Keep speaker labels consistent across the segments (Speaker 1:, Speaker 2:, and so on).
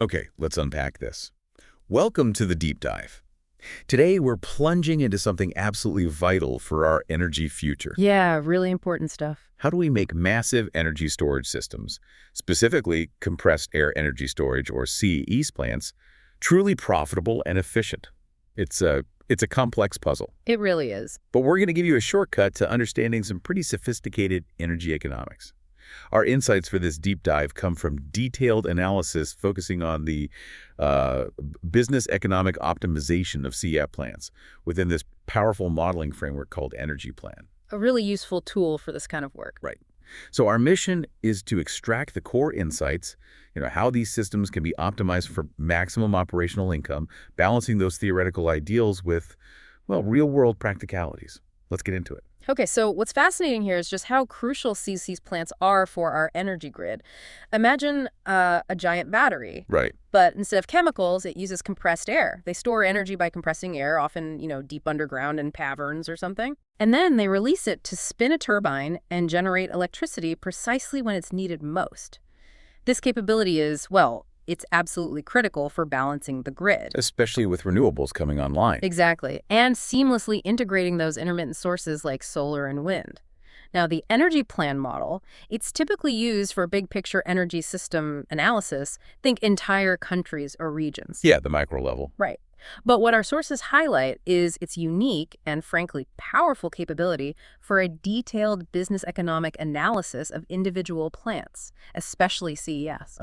Speaker 1: Okay, let's unpack this. Welcome to the deep dive. Today, we're plunging into something absolutely vital for our energy future.
Speaker 2: Yeah, really important stuff.
Speaker 1: How do we make massive energy storage systems, specifically compressed air energy storage or CAES plants, truly profitable and efficient? It's a complex puzzle,
Speaker 2: It really is.
Speaker 1: but we're going to give you a shortcut to understanding some pretty sophisticated energy economics. Our insights for this deep dive come from detailed analysis focusing on the uh, business economic optimization of CAES plants within this powerful modeling framework called EnergyPLAN.
Speaker 2: A really useful tool for this kind of work.
Speaker 1: Right. So our mission is to extract the core insights, how these systems can be optimized for maximum operational income, balancing those theoretical ideals with, well, real-world practicalities. Let's get into it.
Speaker 2: Okay, so what's fascinating here is just how crucial CC's plants are for our energy grid. Imagine a giant battery,
Speaker 1: Right.
Speaker 2: but instead of chemicals, it uses compressed air. They store energy by compressing air, often, deep underground in caverns or something. And then they release it to spin a turbine and generate electricity precisely when it's needed most. This capability is, well, it's absolutely critical for balancing the grid.
Speaker 1: Especially with renewables coming online.
Speaker 2: Exactly. And seamlessly integrating those intermittent sources like solar and wind. Now, the energy plan model, it's typically used for big picture energy system analysis. Think entire countries or regions.
Speaker 1: Yeah, the micro level.
Speaker 2: Right. But what our sources highlight is its unique and frankly powerful capability for a detailed business economic analysis of individual plants, especially CES.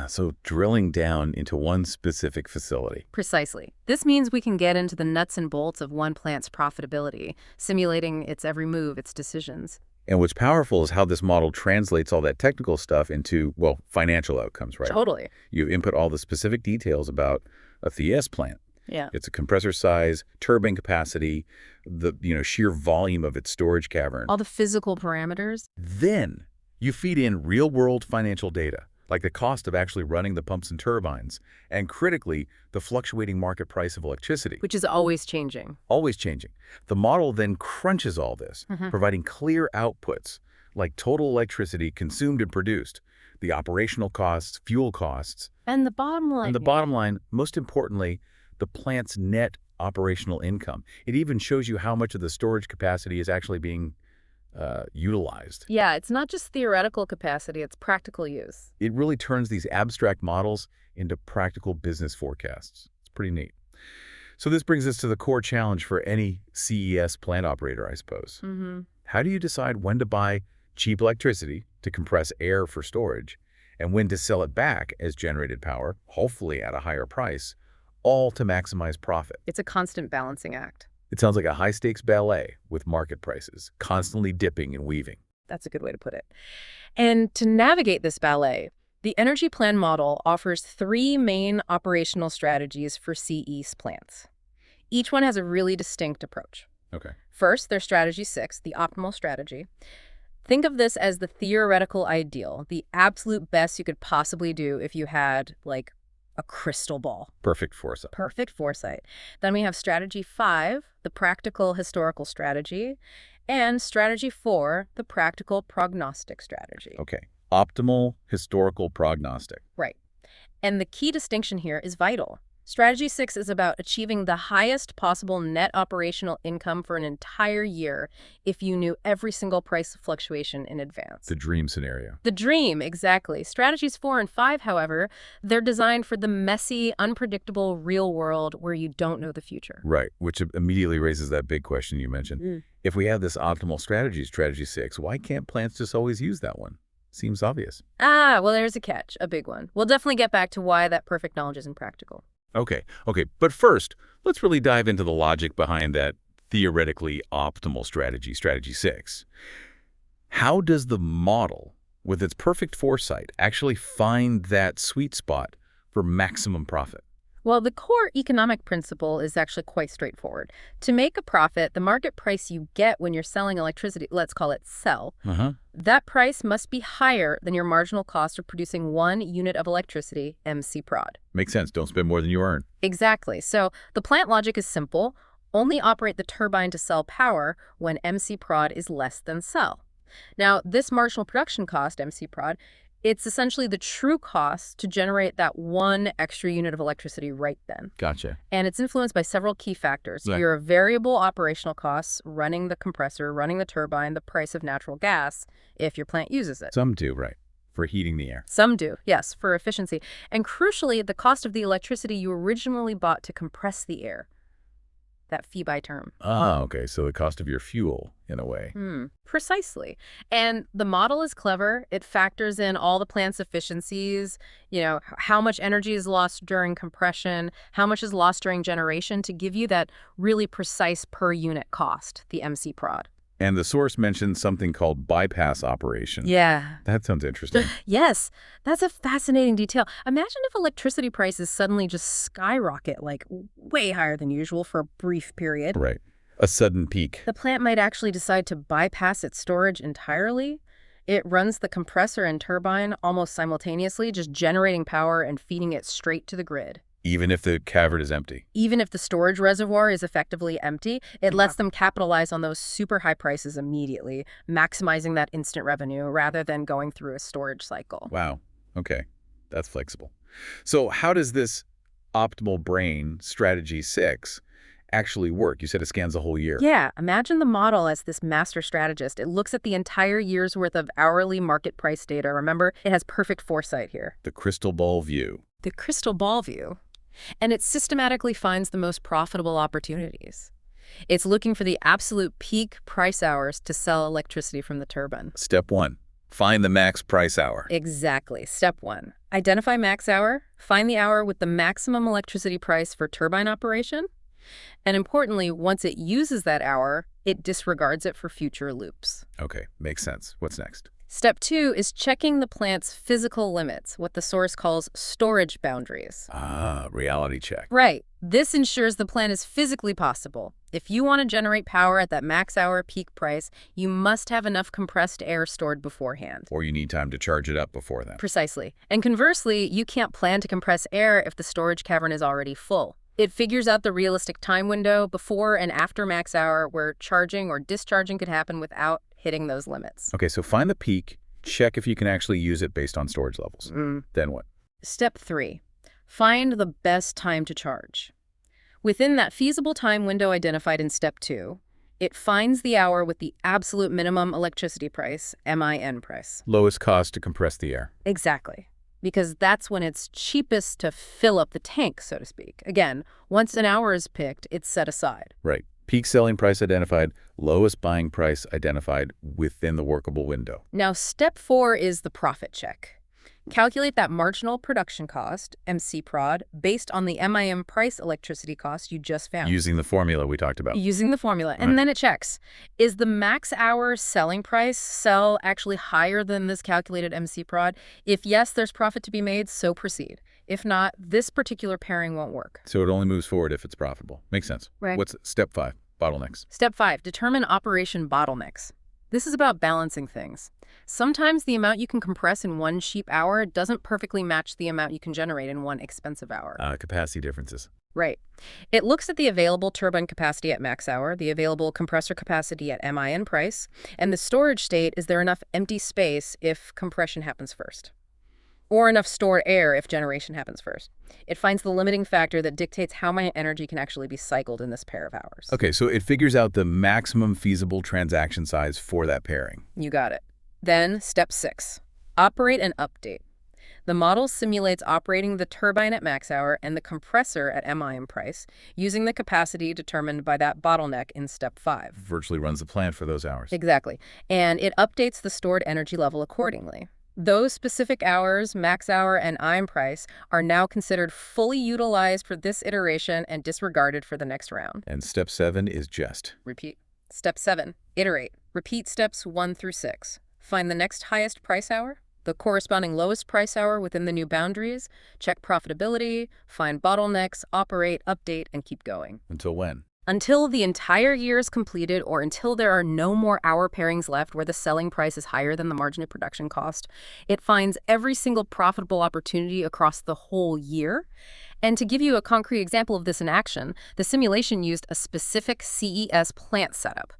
Speaker 1: So drilling down into one specific facility.
Speaker 2: Precisely. This means we can get into the nuts and bolts of one plant's profitability, simulating its every move, its decisions.
Speaker 1: And what's powerful is how this model translates all that technical stuff into, well, financial outcomes, right?
Speaker 2: Totally.
Speaker 1: You input all the specific details about a CES plant.
Speaker 2: Yeah.
Speaker 1: Its a compressor size, turbine capacity, the sheer volume of its storage cavern.
Speaker 2: All the physical parameters.
Speaker 1: Then you feed in real-world financial data, like the cost of actually running the pumps and turbines, and critically, the fluctuating market price of electricity.
Speaker 2: Which is always changing.
Speaker 1: Always changing. The model then crunches all this, providing clear outputs, like total electricity consumed and produced, the operational costs, fuel costs,
Speaker 2: And the bottom line.
Speaker 1: and the bottom line, most importantly, the plant's net operational income. It even shows you how much of the storage capacity is actually being utilized.
Speaker 2: Yeah, it's not just theoretical capacity, it's practical use.
Speaker 1: It really turns these abstract models into practical business forecasts. It's pretty neat. So this brings us to the core challenge for any CES plant operator, I suppose. How do you decide when to buy cheap electricity to compress air for storage and when to sell it back as generated power, hopefully at a higher price, all to maximize profit?
Speaker 2: It's a constant balancing act.
Speaker 1: It sounds like a high-stakes ballet with market prices, constantly dipping and weaving.
Speaker 2: That's a good way to put it. And to navigate this ballet, the energy plan model offers 3 main operational strategies for CES plants. Each one has a really distinct approach.
Speaker 1: Okay.
Speaker 2: First, there's strategy 6, the optimal strategy. Think of this as the theoretical ideal, the absolute best you could possibly do if you had, like, a crystal ball.
Speaker 1: Perfect foresight.
Speaker 2: Perfect foresight. Then we have strategy 5, the practical historical strategy, and strategy 4, the practical prognostic strategy.
Speaker 1: Okay. Optimal historical prognostic.
Speaker 2: Right. And the key distinction here is vital. Strategy 6 is about achieving the highest possible net operational income for an entire year if you knew every single price fluctuation in advance.
Speaker 1: The dream scenario.
Speaker 2: The dream, exactly. Strategies 4 and 5, however, they're designed for the messy, unpredictable real world where you don't know the future.
Speaker 1: Right, which immediately raises that big question you mentioned. If we have this optimal strategy, strategy 6, why can't plants just always use that one? Seems obvious.
Speaker 2: Well, there's a catch, a big one. We'll definitely get back to why that perfect knowledge isn't practical.
Speaker 1: Okay. But first, let's really dive into the logic behind that theoretically optimal strategy, strategy 6. How does the model, with its perfect foresight, actually find that sweet spot for maximum profit?
Speaker 2: Well, the core economic principle is actually quite straightforward. To make a profit, the market price you get when you're selling electricity, let's call it sell, that price must be higher than your marginal cost of producing 1 unit of electricity, MC prod.
Speaker 1: Makes sense. Don't spend more than you earn.
Speaker 2: Exactly. So the plant logic is simple. Only operate the turbine to sell power when MC prod is less than sell. Now, this marginal production cost, MC prod, It's essentially the true cost to generate that one extra unit of electricity right then.
Speaker 1: Gotcha.
Speaker 2: And it's influenced by several key factors.
Speaker 1: Right.
Speaker 2: Your variable operational costs, running the compressor, running the turbine, the price of natural gas, if your plant uses it.
Speaker 1: Some do, right, for heating the air.
Speaker 2: Some do, yes, for efficiency. And crucially, the cost of the electricity you originally bought to compress the air. That fee by term.
Speaker 1: Ah, okay, so the cost of your fuel, in a way.
Speaker 2: Precisely. And the model is clever. It factors in all the plant's efficiencies, how much energy is lost during compression, how much is lost during generation to give you that really precise per unit cost, the MC prod.
Speaker 1: And the source mentions something called bypass operation.
Speaker 2: Yeah.
Speaker 1: That sounds interesting.
Speaker 2: Yes, that's a fascinating detail. Imagine if electricity prices suddenly just skyrocket, like way higher than usual for a brief period.
Speaker 1: Right. A sudden peak.
Speaker 2: The plant might actually decide to bypass its storage entirely. It runs the compressor and turbine almost simultaneously, just generating power and feeding it straight to the grid.
Speaker 1: Even if the cavern is empty.
Speaker 2: Even if the storage reservoir is effectively empty, it lets them capitalize on those super high prices immediately, maximizing that instant revenue rather than going through a storage cycle.
Speaker 1: Wow. Okay. That's flexible. So how does this optimal brain strategy 6 actually work? You said it scans the whole year.
Speaker 2: Yeah, imagine the model as this master strategist. It looks at the entire year's worth of hourly market price data. Remember, it has perfect foresight here.
Speaker 1: The crystal ball view.
Speaker 2: The crystal ball view. And it systematically finds the most profitable opportunities. It's looking for the absolute peak price hours to sell electricity from the turbine.
Speaker 1: Step 1. Find the max price hour.
Speaker 2: Exactly. Step 1. Identify max hour. Find the hour with the maximum electricity price for turbine operation. And importantly, once it uses that hour, it disregards it for future loops.
Speaker 1: Okay, makes sense. What's next?
Speaker 2: Step 2 is checking the plant's physical limits, what the source calls storage boundaries.
Speaker 1: Ah, reality check.
Speaker 2: Right. This ensures the plant is physically possible. If you want to generate power at that max hour peak price, you must have enough compressed air stored beforehand.
Speaker 1: Or you need time to charge it up before then.
Speaker 2: Precisely. And conversely, you can't plan to compress air if the storage cavern is already full. It figures out the realistic time window before and after max hour where charging or discharging could happen without hitting those limits.
Speaker 1: Okay, so find the peak, check if you can actually use it based on storage levels. Then what?
Speaker 2: Step 3. Find the best time to charge. Within that feasible time window identified in Step 2, it finds the hour with the absolute minimum electricity price, MIN price.
Speaker 1: Lowest cost to compress the air.
Speaker 2: Exactly. Because that's when it's cheapest to fill up the tank, so to speak. Again, once an hour is picked, it's set aside.
Speaker 1: Right. Peak selling price identified, lowest buying price identified within the workable window.
Speaker 2: Now, Step 4 is the profit check. Calculate that marginal production cost, MC prod, based on the MIM price electricity cost you just found.
Speaker 1: Using the formula we talked about.
Speaker 2: Using the formula. And then it checks. Is the max hour selling price actually higher than this calculated MC prod? If yes, there's profit to be made, so proceed. If not, this particular pairing won't work.
Speaker 1: So it only moves forward if it's profitable. Makes sense.
Speaker 2: Right.
Speaker 1: What's Step 5? Bottlenecks.
Speaker 2: Step 5, determine operation bottlenecks. This is about balancing things. Sometimes the amount you can compress in one cheap hour doesn't perfectly match the amount you can generate in one expensive hour.
Speaker 1: Capacity differences.
Speaker 2: Right. It looks at the available turbine capacity at max hour, the available compressor capacity at MIN price, and the storage state, is there enough empty space if compression happens first? Or enough stored air if generation happens first. It finds the limiting factor that dictates how much energy can actually be cycled in this pair of hours.
Speaker 1: Okay, so it figures out the maximum feasible transaction size for that pairing.
Speaker 2: You got it. Then, Step 6, operate and update. The model simulates operating the turbine at max hour and the compressor at MIM price using the capacity determined by that bottleneck in Step 5.
Speaker 1: Virtually runs the plant for those hours.
Speaker 2: Exactly. And it updates the stored energy level accordingly. Those specific hours, max hour, and IM price are now considered fully utilized for this iteration and disregarded for the next round.
Speaker 1: And Step 7 is just.
Speaker 2: Repeat. Step 7, iterate. Repeat steps 1 through 6. Find the next highest price hour, the corresponding lowest price hour within the new boundaries, check profitability, find bottlenecks, operate, update, and keep going.
Speaker 1: Until when?
Speaker 2: Until the entire year is completed or until there are no more hour pairings left where the selling price is higher than the marginal production cost. It finds every single profitable opportunity across the whole year. And to give you a concrete example of this in action, the simulation used a specific CES plant setup.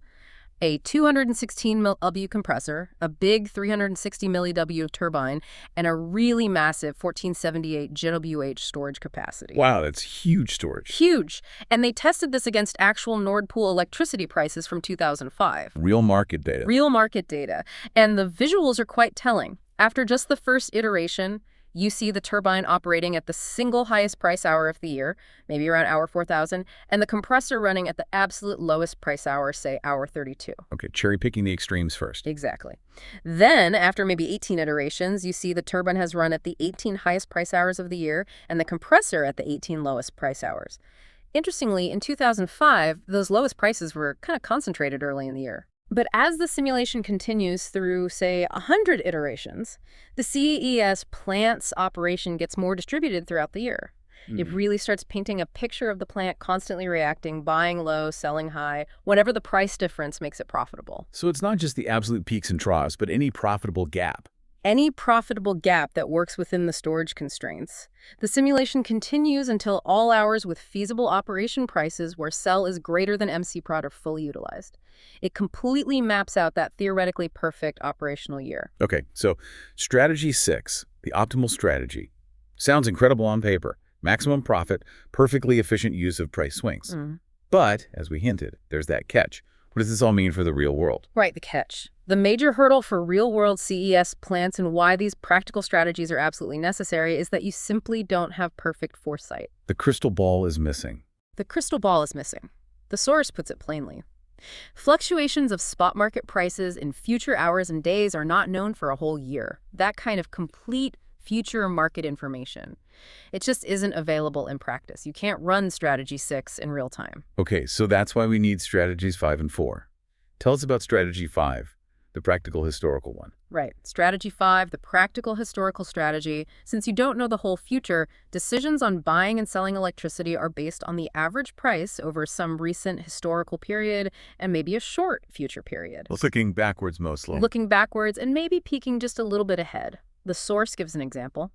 Speaker 2: A 216 mW compressor, a big 360 mW turbine, and a really massive 1478 GWh storage capacity.
Speaker 1: Wow, that's huge storage.
Speaker 2: Huge. And they tested this against actual Nord Pool electricity prices from 2005.
Speaker 1: Real market data.
Speaker 2: Real market data. And the visuals are quite telling. After just the first iteration, you see the turbine operating at the single highest price hour of the year, maybe around hour 4000, and the compressor running at the absolute lowest price hour, say hour 32.
Speaker 1: Okay, cherry picking the extremes first.
Speaker 2: Exactly. Then, after maybe 18 iterations, you see the turbine has run at the 18 highest price hours of the year and the compressor at the 18 lowest price hours. Interestingly, in 2005, those lowest prices were kind of concentrated early in the year. But as the simulation continues through, say, 100 iterations, the CAES plant's operation gets more distributed throughout the year. It really starts painting a picture of the plant constantly reacting, buying low, selling high, whenever the price difference makes it profitable.
Speaker 1: So it's not just the absolute peaks and troughs, but any profitable gap.
Speaker 2: Any profitable gap that works within the storage constraints. The simulation continues until all hours with feasible operation prices where sell is greater than MC prod are fully utilized. It completely maps out that theoretically perfect operational year.
Speaker 1: Okay, so strategy 6, the optimal strategy. Sounds incredible on paper. Maximum profit, perfectly efficient use of price swings. But, as we hinted, there's that catch. What does this all mean for the real world?
Speaker 2: Right, the catch. The major hurdle for real-world CES plants and why these practical strategies are absolutely necessary is that you simply don't have perfect foresight.
Speaker 1: The crystal ball is missing.
Speaker 2: The crystal ball is missing. The source puts it plainly. Fluctuations of spot market prices in future hours and days are not known for a whole year. That kind of complete future market information. It just isn't available in practice. You can't run strategy 6 in real time.
Speaker 1: Okay, so that's why we need strategies 5 and 4. Tell us about strategy 5, the practical historical one.
Speaker 2: Right. Strategy 5, the practical historical strategy. Since you don't know the whole future, decisions on buying and selling electricity are based on the average price over some recent historical period and maybe a short future period.
Speaker 1: Looking backwards mostly.
Speaker 2: Looking backwards and maybe peeking just a little bit ahead. The source gives an example.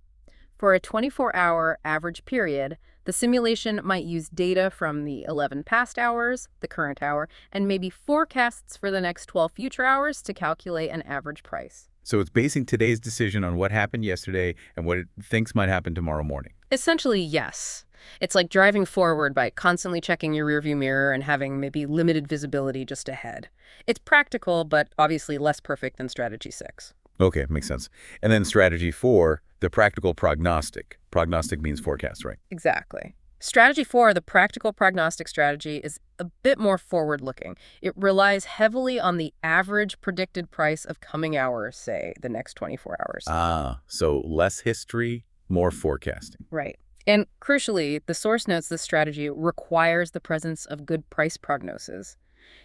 Speaker 2: For a 24-hour average period, the simulation might use data from the 11 past hours, the current hour, and maybe forecasts for the next 12 future hours to calculate an average price.
Speaker 1: So it's basing today's decision on what happened yesterday and what it thinks might happen tomorrow morning.
Speaker 2: Essentially, yes. It's like driving forward by constantly checking your rearview mirror and having maybe limited visibility just ahead. It's practical, but obviously less perfect than strategy 6.
Speaker 1: Okay, makes sense. And then strategy 4, the practical prognostic. Prognostic means forecast, right?
Speaker 2: Exactly. Strategy 4, the practical prognostic strategy, is a bit more forward-looking. It relies heavily on the average predicted price of coming hours, say, the next 24 hours.
Speaker 1: So less history, more forecasting.
Speaker 2: Right. And crucially, the source notes this strategy requires the presence of good price prognosis.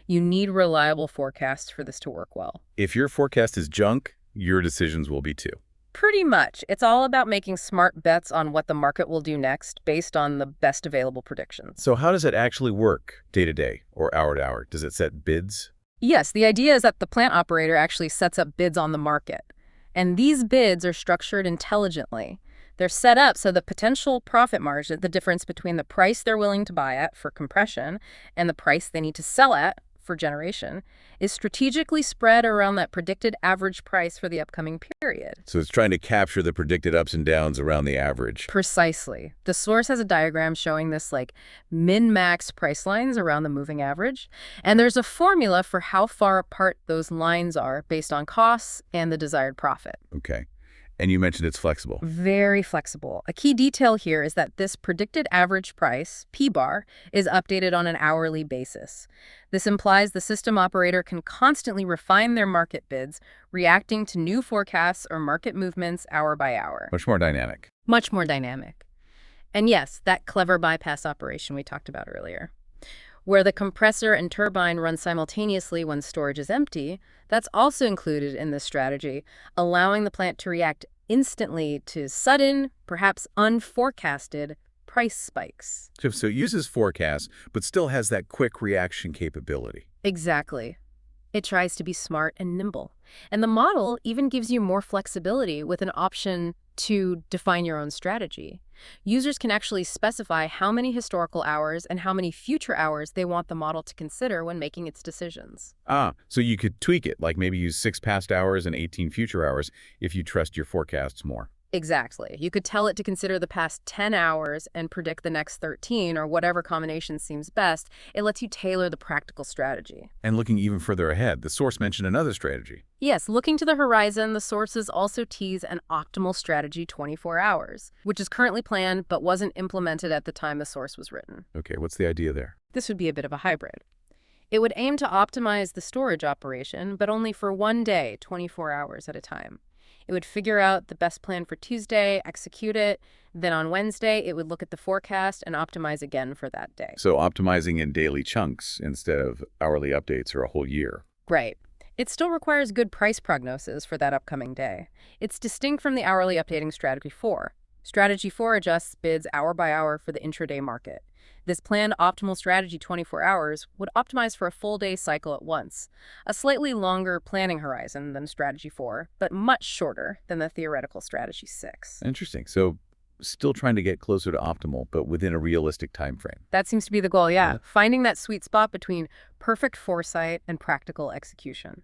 Speaker 2: You need reliable forecasts for this to work well.
Speaker 1: If your forecast is junk, your decisions will be too.
Speaker 2: Pretty much. It's all about making smart bets on what the market will do next based on the best available predictions.
Speaker 1: So how does it actually work day to day or hour to hour? Does it set bids?
Speaker 2: Yes, the idea is that the plant operator actually sets up bids on the market. And these bids are structured intelligently. They're set up so the potential profit margin, the difference between the price they're willing to buy at for compression and the price they need to sell at for generation, is strategically spread around that predicted average price for the upcoming period.
Speaker 1: So it's trying to capture the predicted ups and downs around the average.
Speaker 2: Precisely. The source has a diagram showing this like min-max price lines around the moving average, and there's a formula for how far apart those lines are based on costs and the desired profit.
Speaker 1: Okay. And you mentioned it's flexible.
Speaker 2: Very flexible. A key detail here is that this predicted average price, P-bar, is updated on an hourly basis. This implies the system operator can constantly refine their market bids, reacting to new forecasts or market movements hour by hour.
Speaker 1: Much more dynamic.
Speaker 2: Much more dynamic. And yes, that clever bypass operation we talked about earlier, where the compressor and turbine run simultaneously when storage is empty, that's also included in this strategy, allowing the plant to react instantly to sudden, perhaps unforecasted, price spikes.
Speaker 1: So it uses forecasts, but still has that quick reaction capability.
Speaker 2: Exactly. It tries to be smart and nimble. And the model even gives you more flexibility with an option to define your own strategy. Users can actually specify how many historical hours and how many future hours they want the model to consider when making its decisions.
Speaker 1: So you could tweak it, like maybe use 6 past hours and 18 future hours if you trust your forecasts more.
Speaker 2: Exactly. You could tell it to consider the past 10 hours and predict the next 13 or whatever combination seems best. It lets you tailor the practical strategy.
Speaker 1: And looking even further ahead, the source mentioned another strategy.
Speaker 2: Yes, looking to the horizon, the sources also tease an optimal strategy 24 hours, which is currently planned but wasn't implemented at the time the source was written.
Speaker 1: Okay, what's the idea there?
Speaker 2: This would be a bit of a hybrid. It would aim to optimize the storage operation, but only for one day, 24 hours at a time. It would figure out the best plan for Tuesday, execute it. Then on Wednesday, it would look at the forecast and optimize again for that day.
Speaker 1: So optimizing in daily chunks instead of hourly updates or a whole year.
Speaker 2: Right. It still requires good price prognosis for that upcoming day. It's distinct from the hourly updating Strategy 4. Strategy 4 adjusts bids hour by hour for the intraday market. This planned optimal strategy 24 hours would optimize for a full day cycle at once, a slightly longer planning horizon than Strategy 4, but much shorter than the theoretical Strategy 6.
Speaker 1: Interesting. So still trying to get closer to optimal, but within a realistic time frame.
Speaker 2: That seems to be the goal, yeah. Finding that sweet spot between perfect foresight and practical execution.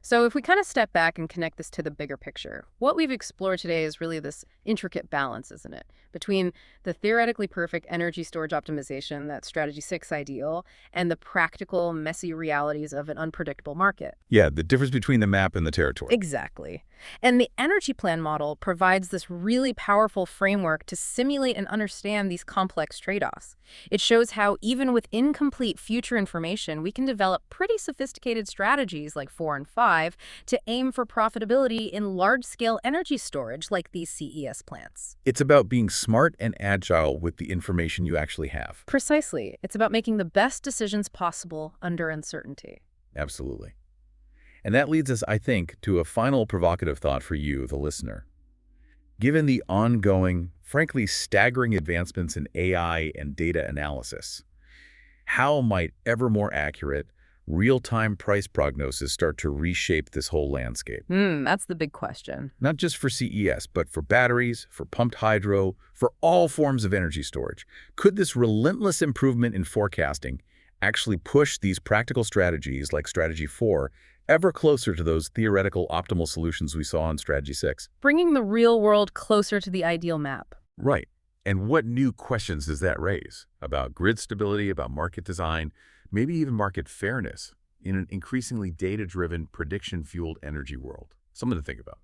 Speaker 2: So if we kind of step back and connect this to the bigger picture, what we've explored today is really this intricate balance, isn't it? Between the theoretically perfect energy storage optimization, that Strategy 6 ideal, and the practical, messy realities of an unpredictable market.
Speaker 1: Yeah, the difference between the map and the territory.
Speaker 2: Exactly. And the EnergyPLAN model provides this really powerful framework to simulate and understand these complex trade-offs. It shows how even with incomplete future information, we can develop pretty sophisticated strategies like 4 and 5 to aim for profitability in large-scale energy storage like these CES plants.
Speaker 1: It's about being smart and agile with the information you actually have.
Speaker 2: Precisely. It's about making the best decisions possible under uncertainty.
Speaker 1: Absolutely. And that leads us, I think, to a final provocative thought for you, the listener. Given the ongoing, frankly staggering advancements in AI and data analysis, how might ever more accurate, real-time price prognosis start to reshape this whole landscape?
Speaker 2: That's the big question.
Speaker 1: Not just for CES, but for batteries, for pumped hydro, for all forms of energy storage. Could this relentless improvement in forecasting actually push these practical strategies like Strategy 4 ever closer to those theoretical optimal solutions we saw in Strategy 6?
Speaker 2: Bringing the real world closer to the ideal map.
Speaker 1: Right. And what new questions does that raise about grid stability, about market design, maybe even market fairness in an increasingly data-driven, prediction-fueled energy world? Something to think about.